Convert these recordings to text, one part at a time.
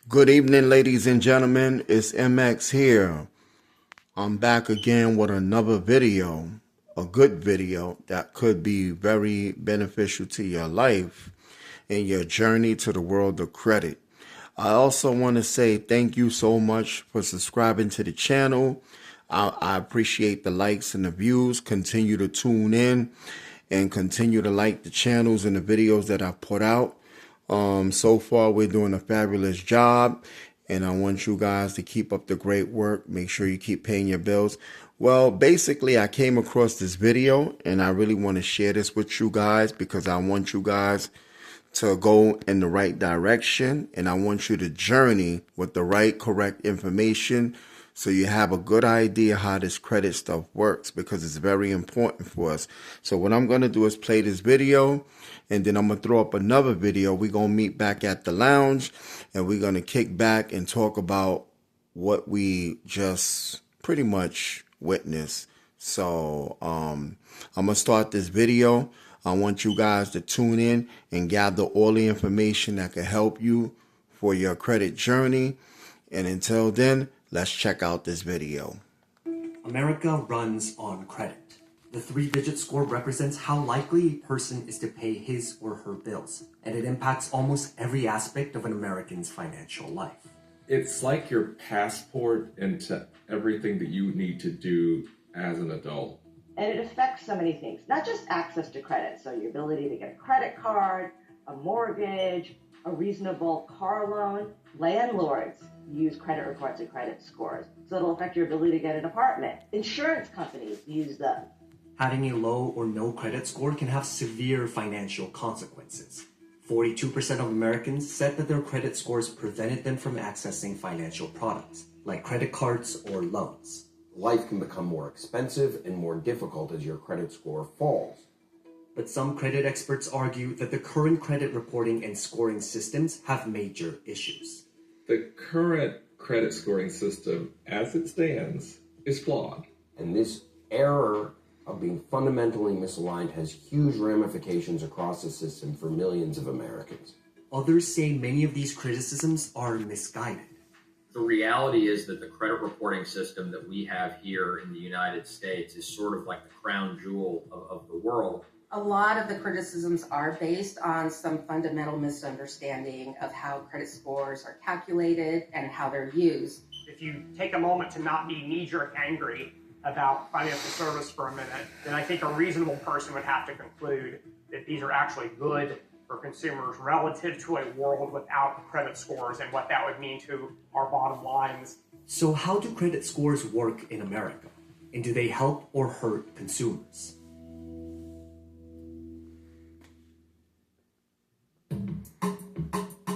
Good evening, ladies and gentlemen. It's M.X.D.Z here. I'm back again with another video, a good video that could be very beneficial to your life and your journey to the world of credit. I also want to say thank you so much for subscribing to the channel. I appreciate the likes and the views. Continue to tune in and continue to like the channels and the videos that I put out. So far, we're doing a fabulous job, and I want you guys to keep up the great work. Make sure you keep paying your bills. Well, basically, I came across this video, and I really want to share this with you guys because I want you guys to go in the right direction, and I want you to journey with the right, correct information so you have a good idea how this credit stuff works, because it's very important for us. So what I'm going to do is play this video, and then I'm going to throw up another video. We're going to meet back at the lounge, and we're going to kick back and talk about what we just pretty much witnessed. So I'm going to start this video. I want you guys to tune in and gather all the information that can help you for your credit journey. And until then, let's check out this video. America runs on credit. The 3-digit score represents how likely a person is to pay his or her bills, and it impacts almost every aspect of an American's financial life. It's like your passport into everything that you need to do as an adult. And it affects so many things, not just access to credit, so your ability to get a credit card, a mortgage, a reasonable car loan. Landlords use credit reports and credit scores, so it'll affect your ability to get an apartment. Insurance companies use them. Having a low or no credit score can have severe financial consequences. 42% of Americans said that their credit scores prevented them from accessing financial products, like credit cards or loans. Life can become more expensive and more difficult as your credit score falls. But some credit experts argue that the current credit reporting and scoring systems have major issues. The current credit scoring system, as it stands, is flawed. And this error of being fundamentally misaligned has huge ramifications across the system for millions of Americans. Others say many of these criticisms are misguided. The reality is that the credit reporting system that we have here in the United States is sort of like the crown jewel of the world. A lot of the criticisms are based on some fundamental misunderstanding of how credit scores are calculated and how they're used. If you take a moment to not be knee-jerk angry about financial service for a minute, then I think a reasonable person would have to conclude that these are actually good for consumers relative to a world without credit scores and what that would mean to our bottom lines. So how do credit scores work in America? And do they help or hurt consumers?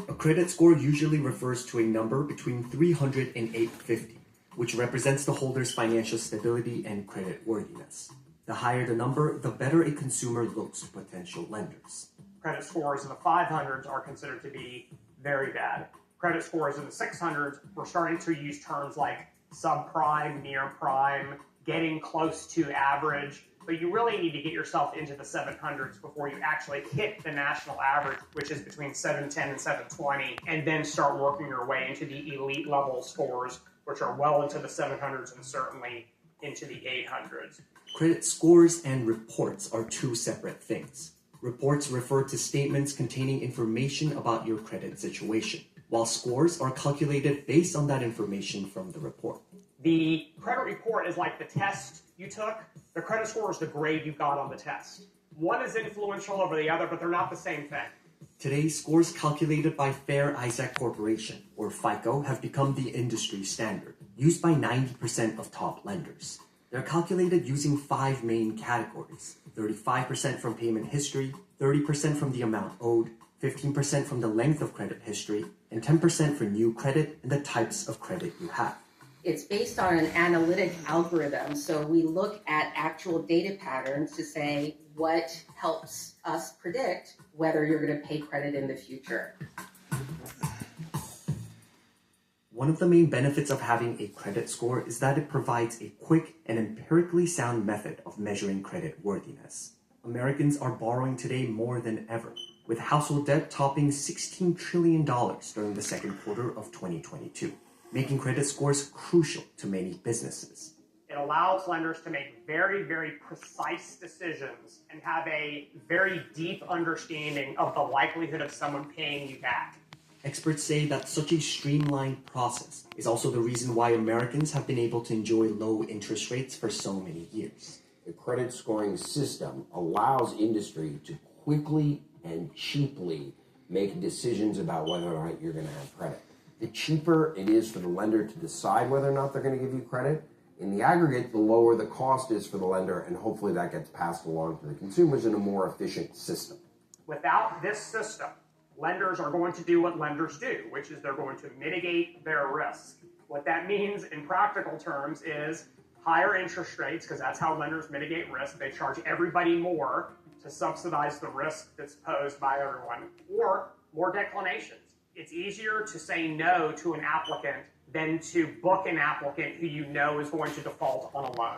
A credit score usually refers to a number between 300 and 850, which represents the holder's financial stability and credit worthiness. The higher the number, the better a consumer looks to potential lenders. Credit scores in the 500s are considered to be very bad. Credit scores in the 600s, we're starting to use terms like subprime, near prime, getting close to average, but you really need to get yourself into the 700s before you actually hit the national average, which is between 710 and 720, and then start working your way into the elite level scores, which are well into the 700s and certainly into the 800s. Credit scores and reports are two separate things. Reports refer to statements containing information about your credit situation, while scores are calculated based on that information from the report. The credit report is like the test you took. The credit score is the grade you got on the test. One is influential over the other, but they're not the same thing. Today, scores calculated by Fair Isaac Corporation, or FICO, have become the industry standard, used by 90% of top lenders. They're calculated using 5 main categories: 35% from payment history, 30% from the amount owed, 15% from the length of credit history, and 10% for new credit and the types of credit you have. It's based on an analytic algorithm, so we look at actual data patterns to say what helps us predict whether you're going to pay credit in the future. One of the main benefits of having a credit score is that it provides a quick and empirically sound method of measuring credit worthiness. Americans are borrowing today more than ever. with household debt topping $16 trillion during the second quarter of 2022, making credit scores crucial to many businesses. It allows lenders to make very, very precise decisions and have a very deep understanding of the likelihood of someone paying you back. Experts say that such a streamlined process is also the reason why Americans have been able to enjoy low interest rates for so many years. The credit scoring system allows industry to quickly and cheaply make decisions about whether or not you're going to have credit. The cheaper it is for the lender to decide whether or not they're going to give you credit, in the aggregate, the lower the cost is for the lender, and hopefully that gets passed along to the consumers in a more efficient system. Without this system, lenders are going to do what lenders do, which is they're going to mitigate their risk. What that means in practical terms is higher interest rates, because that's how lenders mitigate risk. They charge everybody more to subsidize the risk that's posed by everyone, or more declinations. It's easier to say no to an applicant than to book an applicant who you know is going to default on a loan.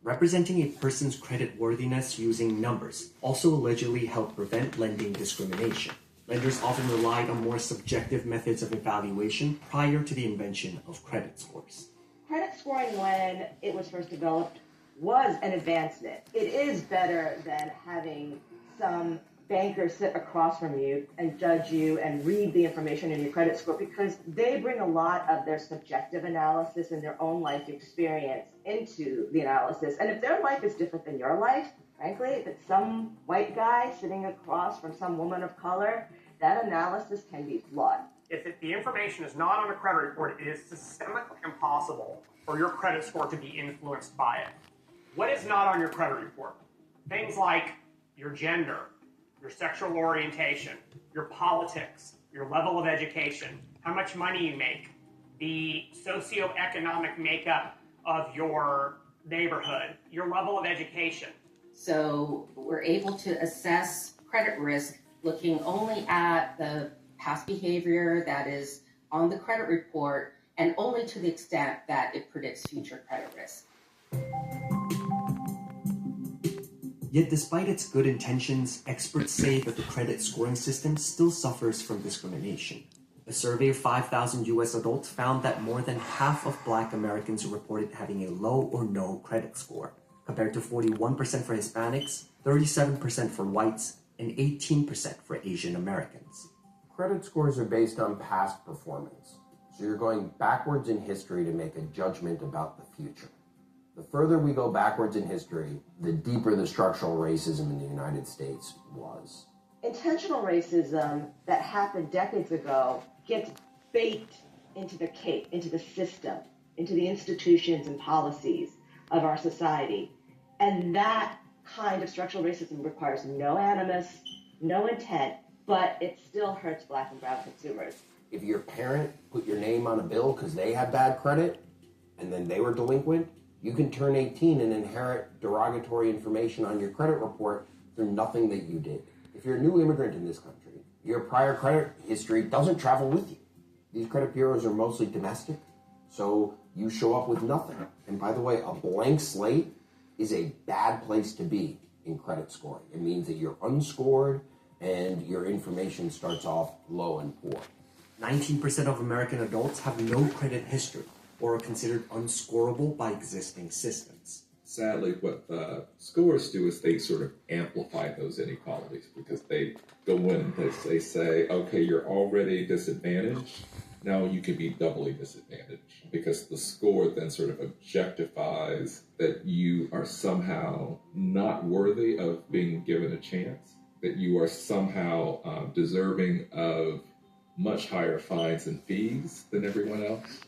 Representing a person's credit worthiness using numbers also allegedly helped prevent lending discrimination. Lenders often relied on more subjective methods of evaluation prior to the invention of credit scores. Credit scoring, when it was first developed, was an advancement. It is better than having some banker sit across from you and judge you and read the information in your credit score, because they bring a lot of their subjective analysis and their own life experience into the analysis. And if their life is different than your life, frankly, if it's some white guy sitting across from some woman of color, that analysis can be flawed. If the information is not on a credit report, it is systemically impossible for your credit score to be influenced by it. What is not on your credit report? Things like your gender, your sexual orientation, your politics, your level of education, how much money you make, the socioeconomic makeup of your neighborhood, your level of education. So we're able to assess credit risk looking only at the past behavior that is on the credit report, and only to the extent that it predicts future credit risk. Yet despite its good intentions, experts say that the credit scoring system still suffers from discrimination. A survey of 5,000 US adults found that more than half of Black Americans reported having a low or no credit score, compared to 41% for Hispanics, 37% for whites, and 18% for Asian Americans. Credit scores are based on past performance, so you're going backwards in history to make a judgment about the future. The further we go backwards in history, the deeper the structural racism in the United States was. Intentional racism that happened decades ago gets baked into the cake, into the system, into the institutions and policies of our society. And that kind of structural racism requires no animus, no intent, but it still hurts Black and brown consumers. If your parent put your name on a bill because they had bad credit and then they were delinquent, you can turn 18 and inherit derogatory information on your credit report through nothing that you did. If you're a new immigrant in this country, your prior credit history doesn't travel with you. These credit bureaus are mostly domestic, so you show up with nothing. And by the way, a blank slate is a bad place to be in credit scoring. It means that you're unscored and your information starts off low and poor. 19% of American adults have no credit history or are considered unscorable by existing systems. Sadly, what the scores do is they sort of amplify those inequalities, because they go in, they say, okay, you're already disadvantaged, now you can be doubly disadvantaged, because the score then sort of objectifies that you are somehow not worthy of being given a chance, that you are somehow deserving of much higher fines and fees than everyone else.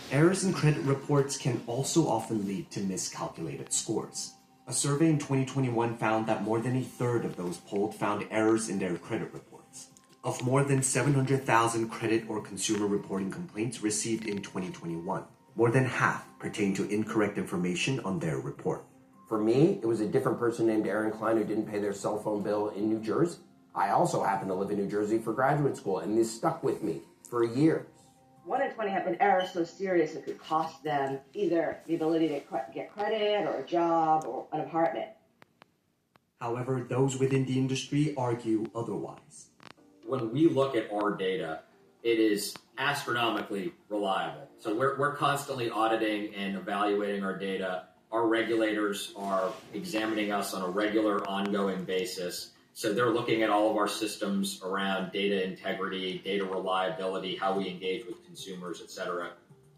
Errors in credit reports can also often lead to miscalculated scores. A survey in 2021 found that more than a third of those polled found errors in their credit reports. Of more than 700,000 credit or consumer reporting complaints received in 2021, more than half pertain to incorrect information on their report. For me, it was a different person named Aaron Klein who didn't pay their cell phone bill in New Jersey. I also happen to live in New Jersey for graduate school, and this stuck with me for years. 1 in 20 have an error so serious it could cost them either the ability to get credit or a job or an apartment. However, those within the industry argue otherwise. When we look at our data, it is astronomically reliable. So we're constantly auditing and evaluating our data. Our regulators are examining us on a regular, ongoing basis. So they're looking at all of our systems around data integrity, data reliability, how we engage with consumers, et cetera.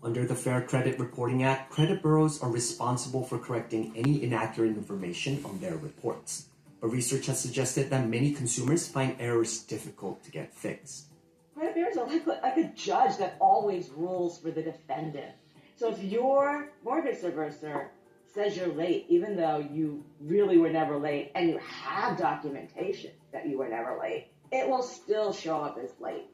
Under the Fair Credit Reporting Act, credit bureaus are responsible for correcting any inaccurate information on their reports. But research has suggested that many consumers find errors difficult to get fixed. Credit bureaus are like a judge that always rules for the defendant. So if your mortgage servicer says you're late, even though you really were never late, and you have documentation that you were never late, it will still show up as late.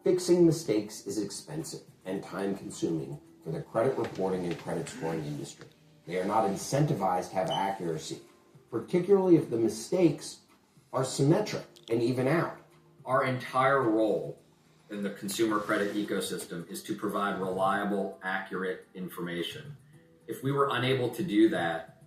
Fixing mistakes is expensive and time-consuming for the credit reporting and credit scoring industry. They are not incentivized to have accuracy, particularly if the mistakes are symmetric and even out. Our entire role in the consumer credit ecosystem is to provide reliable, accurate information. If we were unable to do that,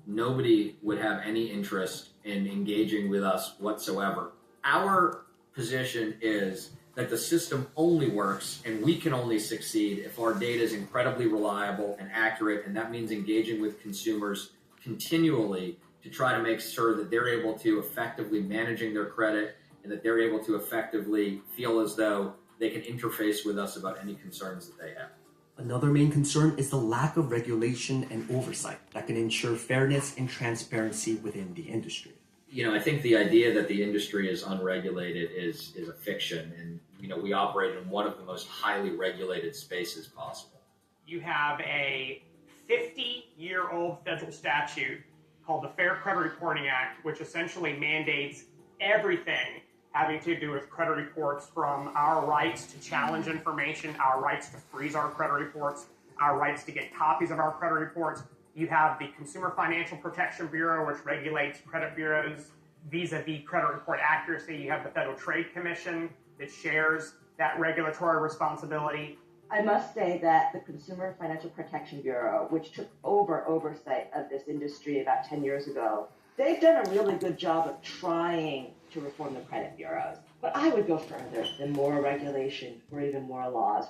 nobody would have any interest in engaging with us whatsoever. Our position is that the system only works and we can only succeed if our data is incredibly reliable and accurate, and that means engaging with consumers continually to try to make sure that they're able to effectively managing their credit and that they're able to effectively feel as though they can interface with us about any concerns that they have. Another main concern is the lack of regulation and oversight that can ensure fairness and transparency within the industry. You know, I think the idea that the industry is unregulated is a fiction, and we operate in one of the most highly regulated spaces possible. You have a 50-year-old federal statute called the Fair Credit Reporting Act, which essentially mandates everything having to do with credit reports, from our rights to challenge information, our rights to freeze our credit reports, our rights to get copies of our credit reports. You have the Consumer Financial Protection Bureau, which regulates credit bureaus vis-a-vis credit report accuracy. You have the Federal Trade Commission that shares that regulatory responsibility. I must say that the Consumer Financial Protection Bureau, which took over oversight of this industry about 10 years ago, they've done a really good job of trying to reform the credit bureaus. But I would go further than more regulation or even more laws.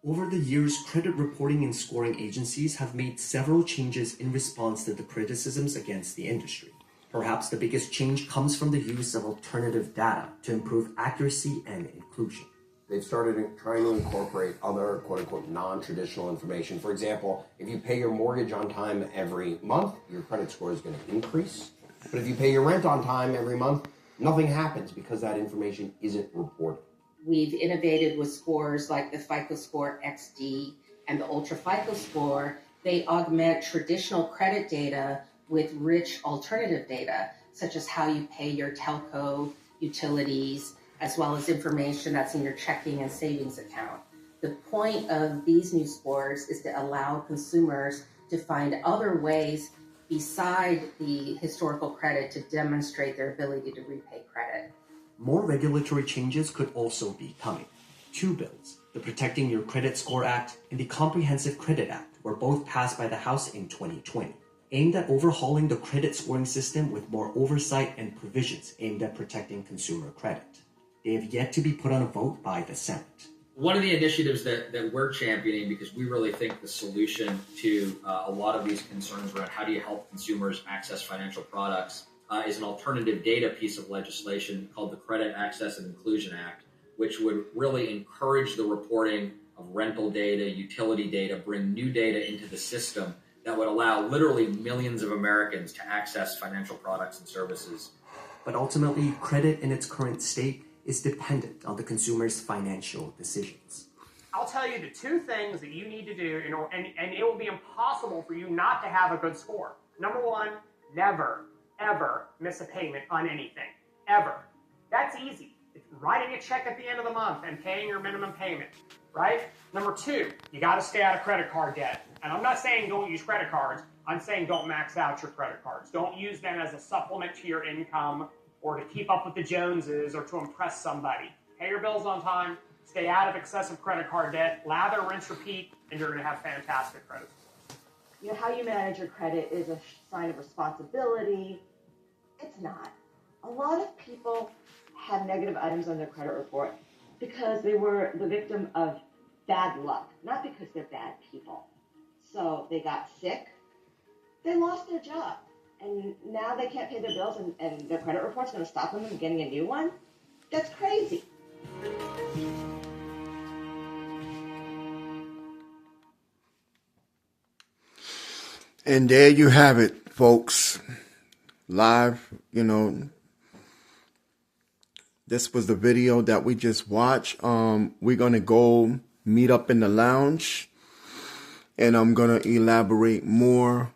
Over the years, credit reporting and scoring agencies have made several changes in response to the criticisms against the industry. Perhaps the biggest change comes from the use of alternative data to improve accuracy and inclusion. They've started trying to incorporate other quote-unquote non-traditional information. For example, if you pay your mortgage on time every month, your credit score is going to increase. But if you pay your rent on time every month, nothing happens because that information isn't reported. We've innovated with scores like the FICO score XD and the Ultra FICO score. They augment traditional credit data with rich alternative data, such as how you pay your telco, utilities, as well as information that's in your checking and savings account. The point of these new scores is to allow consumers to find other ways beside the historical credit to demonstrate their ability to repay credit. More regulatory changes could also be coming. Two bills, the Protecting Your Credit Score Act and the Comprehensive Credit Act, were both passed by the House in 2020, aimed at overhauling the credit scoring system with more oversight and provisions aimed at protecting consumer credit. They have yet to be put on a vote by the Senate. One of the initiatives that we're championing, because we really think the solution to a lot of these concerns around how do you help consumers access financial products is an alternative data piece of legislation called the Credit Access and Inclusion Act, which would really encourage the reporting of rental data, utility data, bring new data into the system that would allow literally millions of Americans to access financial products and services. But ultimately, credit in its current state is dependent on the consumer's financial decisions. I'll tell you the two things that you need to do, and it will be impossible for you not to have a good score. Number one, never, ever miss a payment on anything, ever. That's easy. It's writing a check at the end of the month and paying your minimum payment, right? Number two, you got to stay out of credit card debt. And I'm not saying don't use credit cards. I'm saying don't max out your credit cards. Don't use them as a supplement to your income or to keep up with the Joneses or to impress somebody. Pay your bills on time, stay out of excessive credit card debt, lather, rinse, repeat, and you're going to have fantastic credit scores. how you manage your credit is a sign of responsibility. It's not. A lot of people have negative items on their credit report because they were the victim of bad luck, not because they're bad people. So they got sick, they lost their job, and now they can't pay their bills, and their credit report's going to stop them from getting a new one? That's crazy. And there you have it, folks. Live, this was the video that we just watched. We're going to go meet up in the lounge, and I'm going to elaborate more,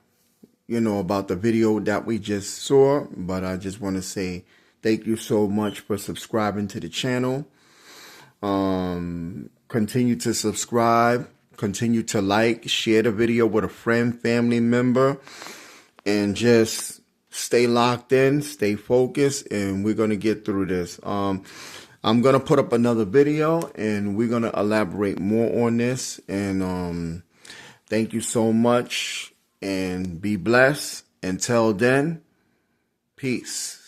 about the video that we just saw. But I just want to say thank you so much for subscribing to the channel. Continue to subscribe, continue to like, share the video with a friend, family member, and just stay locked in, stay focused, and we're going to get through this. I'm going to put up another video, and we're going to elaborate more on this. And thank you so much, and be blessed. Until then, peace.